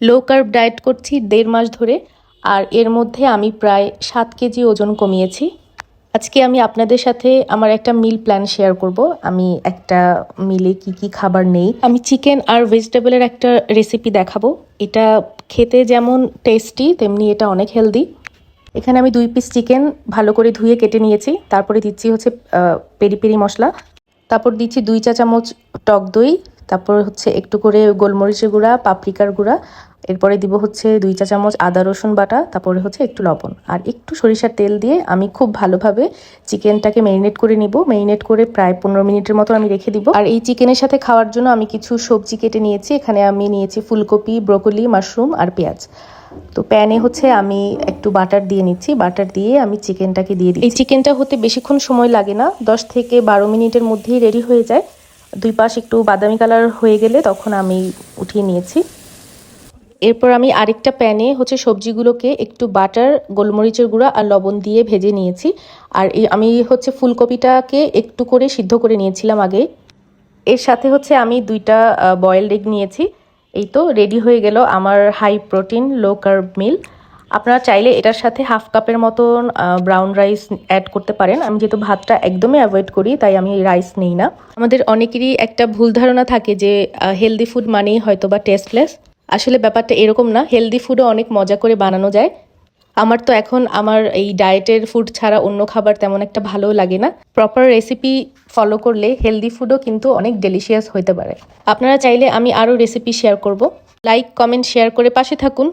Low carb diet করছি 1.5 মাস ধরে, আর এর মধ্যে আমি প্রায় 7 কেজি ওজন কমিয়েছি। আজকে আমি আপনাদের সাথে আমার একটা মিল প্ল্যান শেয়ার করব। আমি একটা মিলে কি কি খাবার নেই, আমি চিকেন আর ভেজিটেবলের একটা রেসিপি দেখাবো। এটা খেতে যেমন টেস্টি তেমনি এটা অনেক হেলদি। এখানে আমি 2 পিস চিকেন ভালো করে ধুয়ে কেটে নিয়েছি। তারপরে দিচ্ছি হচ্ছে পেরি পেরি মশলা, তারপর দিচ্ছি 2 চা চামচ টক দই, তারপর হচ্ছে একটু করে গোলমরিচের গুঁড়া, পাপরিকার গুঁড়া, এরপরে দিব হচ্ছে 2 চা চামচ আদা রসুন বাটা, তারপরে হচ্ছে একটু লবণ আর একটু সরিষার তেল দিয়ে আমি খুব ভালোভাবে চিকেনটাকে ম্যারিনেট করে নিব। ম্যারিনেট করে প্রায় 15 মিনিটের মতো আমি রেখে দিব। আর এই চিকেনের সাথে খাওয়ার জন্য আমি কিছু সবজি কেটে নিয়েছি। এখানে আমি নিয়েছি ফুলকপি, ব্রোকলি, মাশরুম আর পেঁয়াজ। তো প্যানে হচ্ছে আমি একটু বাটার দিয়ে নিচ্ছি। বাটার দিয়ে আমি চিকেনটাকে দিয়ে দিই। এই চিকেনটা হতে বেশিক্ষণ সময় লাগে না, 10 থেকে 12 মিনিটের মধ্যেই রেডি হয়ে যায়। 2 পাশ একটু বাদামি কালার হয়ে গেলে তখন আমি উঠিয়ে নিয়েছি। এরপর আমি আরেকটা প্যানে হচ্ছে সবজিগুলোকে একটু বাটার, গোলমরিচের গুঁড়া আর লবণ দিয়ে ভেজে নিয়েছি। আর আমি হচ্ছে ফুলকপিটাকে একটু করে সিদ্ধ করে নিয়েছিলাম আগে। এর সাথে হচ্ছে আমি 2টা বয়েলড এগ নিয়েছি। এই তো রেডি হয়ে গেল আমার হাই প্রোটিন লো কার্ব মিল। আপনারা চাইলে এটার সাথে হাফ কাপের মতন ব্রাউন রাইস অ্যাড করতে পারেন। আমি যেহেতু ভাতটা একদমই অ্যাভয়েড করি তাই আমি রাইস নেই না। আমাদের অনেকেরই একটা ভুল ধারণা থাকে যে হেলদি ফুড মানেই হয়তো বা টেস্টলেস। আসলে ব্যাপারটা এরকম না, হেলদি ফুডও অনেক মজা করে বানানো যায়। আমার তো এখন আমার এই ডায়েটের ফুড ছাড়া অন্য খাবার তেমন একটা ভালো লাগে না। প্রপার রেসিপি ফলো করলে হেলদি ফুডও কিন্তু অনেক ডেলিশিয়াস হতে পারে। আপনারা চাইলে আমি আরও রেসিপি শেয়ার করব। লাইক, কমেন্ট, শেয়ার করে পাশে থাকুন।